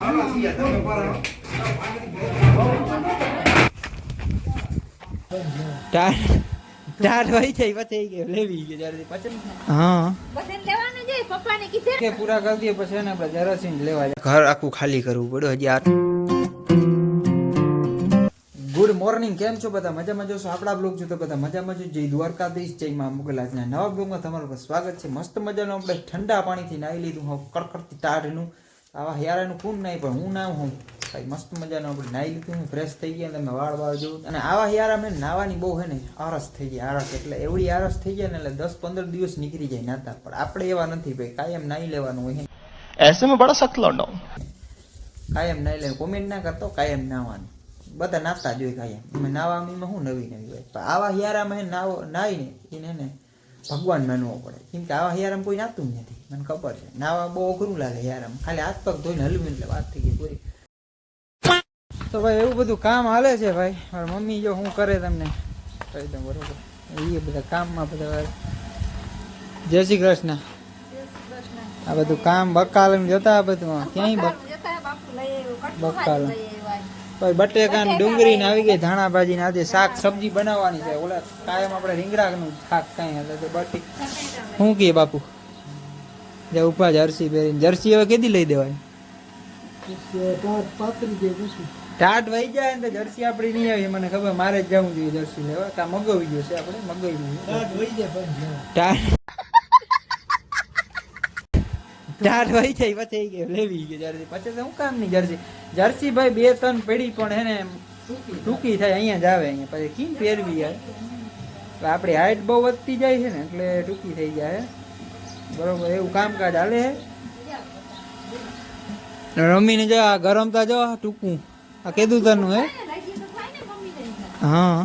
ચાર હોય છે પછી કે લેવી કે જ્યારે પછી હા બસન લેવાનું છે પપ્પાને કીધે કે પૂરા કરી દે પછી એને આપણે જરાસીન લેવા જાય ઘર આખું ખાલી કરવું પડ્યું હજી આ ગુડ મોર્નિંગ કેમ છો બધા મજામાં જોશો આપણા બ્લોગ જો તો બધા મજામાં જો જય દ્વારકાધીશ જય માં મોકલા છે નવા બ્લોગમાં તમારું સ્વાગત છે મસ્ત મજાનો આપણે ઠંડા પાણીથી નાહી લીધું હું કડકડતી ટાઢનું આવા હિયારાનું કોણ નહીં પણ હું ના હું ભાઈ મસ્ત મજાનો આપણે નાહી લીધું હું ફ્રેશ થઈ ગયા તમે વાળ જોઉં અને આવા હિયારા મેં નાવાની બહુ હે ને આરસ થઈ જાય આરસ એટલે એવડી આરસ થઈ જાય ને એટલે 10-15 દિવસ નીકળી જાય નાતા પણ આપણે એવા નથી ભાઈ કાયમ નાહી લેવાનું હોય ऐसे में बड़ा सख्त लौंडा हूं કાયમ નાહી લે કોમેન્ટ ના કરતો કાયમ નાવાનું બધા નાતા જોઈ કાયમ એમાં નાવામાં શું નવી હોય પણ આવા હિયારામાં નાહીને એને ને ભગવાન માનવો પડે કેમ કે આવા હિયારામાં કોઈ નાતું જ નથી મને ખબર છે નાવા બહુ અઘરું લાગે હિયારામાં ખાલી હાથ પગ ધોઈને હલવીને એટલે વાત થઈ ગઈ પૂરી તો ભાઈ એવું બધું કામ હાલે છે ભાઈ મારી મમ્મી જો શું કરે તમને કહી દઉં બરોબર એ બધા કામમાં બધા જય શ્રી કૃષ્ણ આ બધું કામ બકાલ જતા બધું ક્યાંય બકાલ ભાઈ બટેકા ને ડુંગળી ને આવી ગઈ ધાણા ભાજી ને આજે શાક સબ્જી બનાવવાની છે ઓલા કાયમ આપણે રીંગણાનું શાક કાંઈ એટલે બટી શું કહીએ બાપુ જે ઉપા જર્સી પહેરીને જર્સી હવે કેદી લઈ દેવાની ટાટ વહી જાય ને જર્સી આપડી નહીં આવી મને ખબર મારે જ જવું જોઈએ જર્સી લેવા કા મગાવી જશે આપણે મગાવી ટાટ વહી જાય પછી કે લેવી કે જર્સી પછી તો હું કામ ની જર્સી ભાઈ 2-3 પડી પણ હે ને ટૂંકી થાય અહીંયા જ આવે અહીંયા પછી કેમ પહેરવી યાર આપણી હાઈટ બહુ વધતી જાય છે ને એટલે ટૂંકી થઈ જાય બરોબર એવું કામકાજ હાલે રમીને જો આ ગરમતા જો ટૂંકું આ કીધું તનું હે હા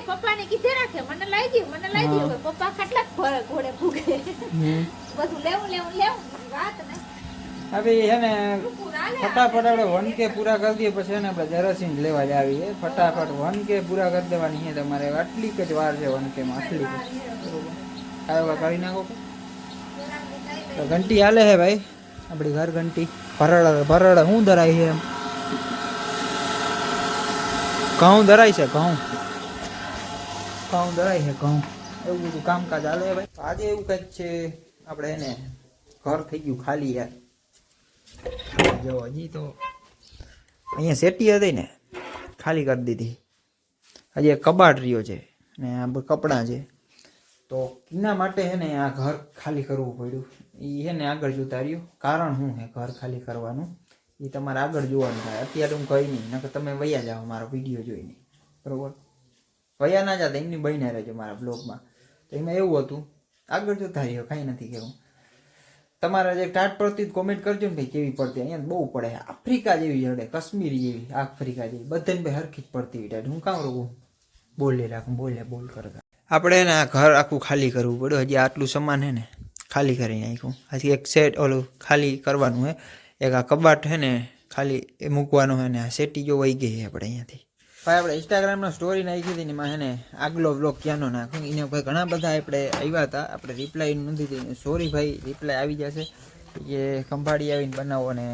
પપ્પાને કીધે રાખે મને લઈ દે પપ્પા કેટલા ઘોડે ફૂગે બધું લેવું વાત ને હવે હે ને ફટાફટ આપણે 1K પૂરા કરી દઈએ પછી એને આપણે જરાસીન લેવા જ આવીએ ફટાફટ 1K પૂરા કરી દેવાની છે તમારે આટલી જ વાર છે 1K માં આટલી બરોબર કરી નાખો તો ઘંટી હાલે હે ભાઈ આપણી ઘર ઘંટી ભરડ શું ધરાય છે એમ ઘઉં ધરાય છે ઘઉં ધરાય છે ઘઉં એવું બધું કામકાજ હાલે ભાઈ આજે એવું કંઈક છે આપણે એને ઘર થઈ ગયું ખાલી યાર જો હજી તો અહીંયા સેટી હતી ને ખાલી કરી દીધી હજી એક કબાટ રહ્યો છે ને આ કપડાં છે તો એના માટે છે ને આ ઘર ખાલી કરવું પડ્યું એ છે ને આગળ જોતા રહ્યું કારણ શું છે ઘર ખાલી કરવાનું એ તમારે આગળ જોવાનું થાય અત્યારે હું કહી નહીં નકર તમે વયા જાઓ મારો વિડીયો જોઈને બરોબર વયા ના જતા એમની બહીને રહેજો મારા બ્લોગમાં તો એમાં એવું હતું આગળ જોતા રહ્યો કાંઈ નથી કેવું તમારા જે ટાટ પડતી કોમેન્ટ કરજો ને ભાઈ કેવી પડતી અહીંયા બહુ પડે આફ્રિકા જેવી જડે કાશ્મીરી જેવી આફ્રિકા જેવી બધાને ભાઈ હરખી જ પડતી હોય ટાટ હું કામ રહું બોલે રાખું બોલ કરતા આપણે ને આ ઘર આખું ખાલી કરવું પડ્યું હજી આટલું સામાન હે ને ખાલી કરી નાખ્યું હજી એક સેટ ઓલું ખાલી કરવાનું હે એક આ કબાટ હે ને ખાલી એ મૂકવાનું હે ને આ સેટી જો વહી ગઈ આપણે અહીંયાથી ભાઈ આપણે ઇન્સ્ટાગ્રામનો સ્ટોરી નાખી હતી ને એમાં હે ને આગલો વ્લોગ ક્યાંનો નાખું એને ભાઈ ઘણા બધા આપણે આવ્યા હતા આપણે રિપ્લાય નથી દીધી સોરી ભાઈ રિપ્લાય આવી જશે કે ખંભાળી આવીને બનાવો ને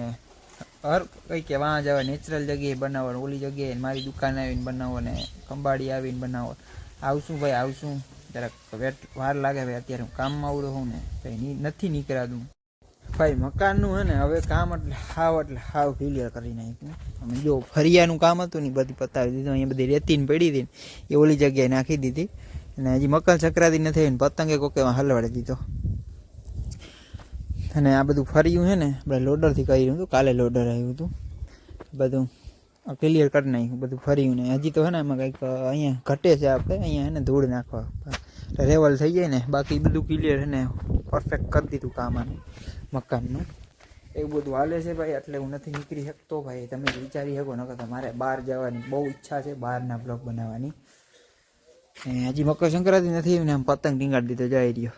હર કંઈ કે વાં જવા નેચરલ જગ્યાએ બનાવો ઓલી જગ્યાએ મારી દુકાને આવીને બનાવો ને ખંભાળી આવીને બનાવો આવશું ભાઈ આવશું જરાક વાર લાગે ભાઈ અત્યારે હું કામમાં આવડો હોઉં ને કંઈ નથી નીકળાતું ભાઈ મકાનનું હે ને હવે કામ એટલે હાવ ક્લિયર કરી નાખ્યું અમે જો ફરિયાનું કામ હતું ને બધી પતાવી દીધું અહીંયા બધી રેતીને પડી હતી ને એ ઓલી જગ્યાએ નાખી દીધી અને હજી મકાન ચક્રાતી નથી ને પતંગે કોકેમાં હલવાડી દીધો અને આ બધું ફર્યું છે ને આપણે લોડરથી કર્યું હતું કાલે લોડર આવ્યું હતું બધું ક્લિયર કરી નાખ્યું બધું ફર્યું ને હજી તો હે ને એમાં કંઈક અહીંયા ઘટે છે આપણે અહીંયા હે ને ધૂળ નાખવા રેવલ થઈ જાય ને બાકી બધું ક્લિયર છે ને પરફેક્ટ કરી દીધું કામ આનું મકાનનું એવું બધું હાલે છે ભાઈ એટલે હું નથી નીકળી શકતો ભાઈ તમે વિચારી શકો નકર મારે બહાર જવાની બહુ ઈચ્છા છે બહારના બ્લોગ બનાવવાની હજી મકર સંક્રાંતિ નથી ને આમ પતંગ ટીંગાડી દીધો જઈ રહ્યો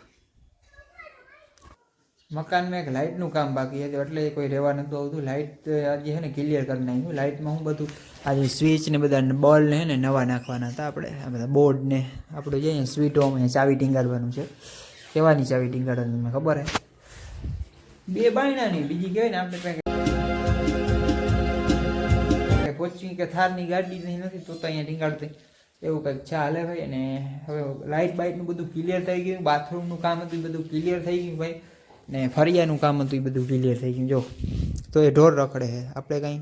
મકાનમાં એક લાઇટનું કામ બાકી હતું એટલે કોઈ રહેવા નતું આવતું લાઇટ આજે છે ને ક્લિયર કરી નાખ્યું લાઇટમાં હું બધું આજે સ્વિચ ને બધા બલ્બ ને ને નવા નાખવાના હતા આપણે આ બધા બોર્ડ ને આપણે જઈએ સ્વીટો ચાવી ટીંગાડવાનું છે કેવાની ચાવી ટીંગાડવાની મને ખબર હે 2 બાયણાની બીજી કહેવાય ને આપણે ફોર્ચ્યુન કે થારની ગાડી નહીં નથી તો અહીંયા ટીંગાડતી એવું કંઈક છે હાલે ભાઈ. અને હવે લાઇટ બાઇટનું બધું ક્લિયર થઈ ગયું, બાથરૂમનું કામ હતું એ બધું ક્લિયર થઈ ગયું ભાઈ, ને ફરિયાનું કામ હતું એ બધું ક્લિયર થઈ ગયું. જો તો એ ઢોર રખડે છે, આપણે કંઈ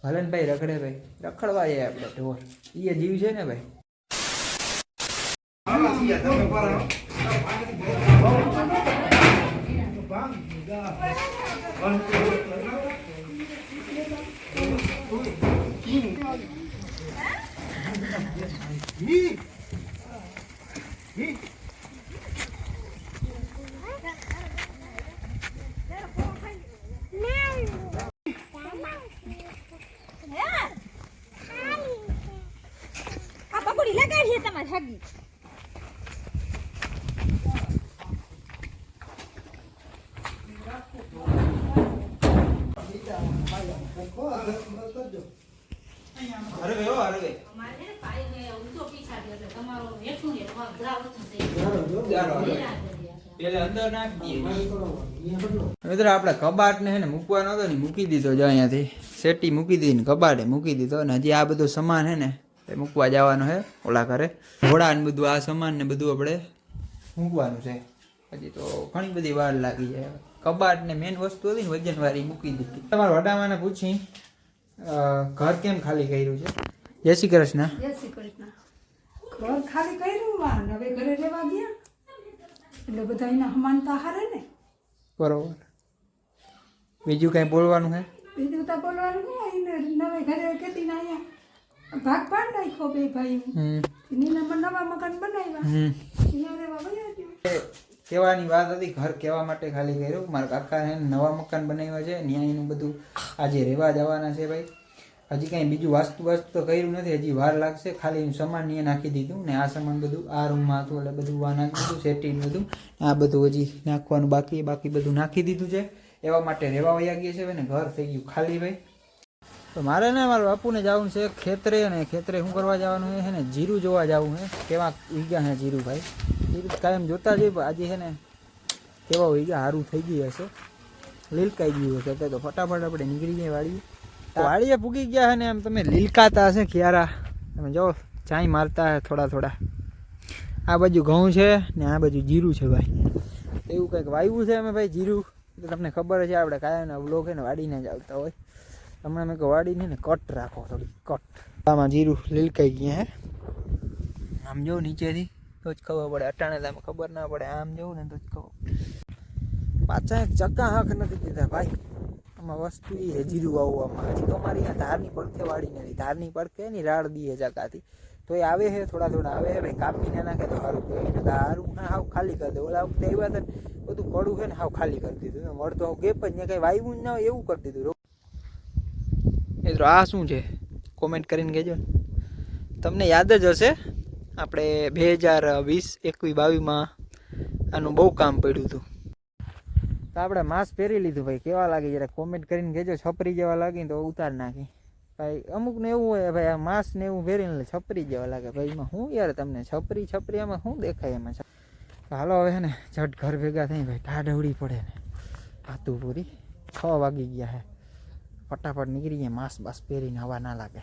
ભલે ને ભાઈ રખડે ભાઈ, રખડવા જાય આપણે ઢોર, એ જીવ છે ને ભાઈ. આ પકોડી લગાડી છે તમારે હગી. મિત્રો આપણે કબાટ ને મૂકવાનો હતો ને મૂકી દીધો જો અહીંયાથી સેટી મૂકી દીધી ને કબાટે મૂકી દીધો ને હજી આ બધું સામાન છે ને એ મૂકવા જવાનું છે ઓલા ઘરે. ઘોડા ને બધું આ સામાન ને બધું આપણે મૂકવાનું છે. હજી તો ઘણી બધી વાર લાગી જાય. કબાટ ને મેન વસ્તુ હતી ને વજનવાળી મૂકી દીધી. તમારા વડામાને પૂછી ઘર કેમ ખાલી કર્યું છે? જય શ્રી કૃષ્ણ. જય શ્રી કૃષ્ણ. ઘર ખાલી કર્યું માં હવે ઘરે રહેવા ગયા એટલે બધા એના સમાનતા હારે ને. બરોબર. બીજું કઈ બોલવાનું છે? બીજું તો બોલવાનું નહીં. એને નવે ઘરે કેતી ના અહીંયા ભાગ પાડ નાખ્યો બે ભાઈ. નવા મકાન બનાવ્યા અહીંયા રહેવા ગયા. કહેવાની વાત હતી ઘર કહેવા માટે ખાલી કર્યું. મારા કાકાને નવા મકાન બનાવ્યા છે, ત્યાં એનું બધું આજે રહેવા જવાના છે ભાઈ. હજી કાંઈ બીજું વાસ્તુ તો કર્યું નથી, હજી વાર લાગશે. ખાલી સામાન એ નાખી દીધું ને આ સામાન બધું આ રૂમમાં હતું એટલે બધું આ નાખી દીધું, સેટિંગ બધું આ બધું હજી નાખવાનું બાકી બધું નાખી દીધું છે. એવા માટે રહેવા વયા ગયા છે ભાઈ ને ઘર થઈ ગયું ખાલી ભાઈ. તો મારે ને મારા બાપુને જવાનું છે ખેતરે, અને ખેતરે શું કરવા જવાનું છે ને જીરું જોવા જવું છે. કેવા ઉગ્યા છે જીરું ભાઈ, જીરું કાયમ જોતા જઈએ પણ આજે છે ને કેવા ઉગ્યા સારું થઈ ગયું હશે, લીલકાઈ ગયું હશે તો ફટાફટ આપણે નીકળી જઈએ વાડીએ. વાડીએ પૂગી ગયા છે ને એમ તમે લીલકાતા હશે ક્યારા, તમે જો ચાઈ મારતા હે થોડા. આ બાજુ ઘઉં છે ને આ બાજુ જીરું છે ભાઈ. એવું કંઈક વાવ્યું છે અમે ભાઈ જીરું. તો તમને ખબર છે આપણે કાયમના વ્લોગ ને વાડીને જ આવતા હોય. હમણાં મેં કહું વાડીને ને કટ રાખો થોડી કટ. આમાં જીરું લીલકાઈ ગયા હે. આમ જો નીચેથી તો જ ખબર પડે, અટાણે તમે ખબર ના પડે. આમ જોવું ને તો જ ખબર. પાછા એક ચક્કા હાંક નથી દીધા ભાઈ. આમાં વસ્તુ એ છે જીરું વાવવામાં. હજી તો અમારી અહીંયા ધારની પડખે વાડી નથી, ધારની પડખે ની રાડ દીએ ચકાથી તો એ આવે છે થોડા આવે છે ભાઈ. કાપીને નાખે તો સારું કહેવાય. સારું ના હાવ ખાલી કરી દે. ઓલા વખતે આવ્યા હતા બધું પડું છે ને હાવ ખાલી કરી દીધું. મળતો હાવ ગેપ જ ને કંઈ વાવ્યું જ ના હોય એવું કરી દીધું. મિત્રો આ શું છે કોમેન્ટ કરીને કહેજો. તમને યાદ જ હશે આપણે 2020, 21, 22માં આનું બહુ કામ પડ્યું હતું. તો આપણે માસ્ક પહેરી લીધું ભાઈ. કેવા લાગી જરા કોમેન્ટ કરીને કહેજો. છપરી જેવા લાગી તો ઉતાર નાખી ભાઈ. અમુકને એવું હોય ભાઈ આ માસ્ક ને એવું પહેરીને છપરી જેવા લાગે ભાઈ. એમાં શું યાર તમને છપરી એમાં શું દેખાય એમાં? હાલો હવે છે ને ઝટ ઘર ભેગા થઈ ભાઈ. ટાઢવડી પડે ને વાતું પૂરી. 6 વાગી ગયા હે. ફટાફટ નીકળી જાય માસ્ક બાસ પહેરીને હવા ના લાગે.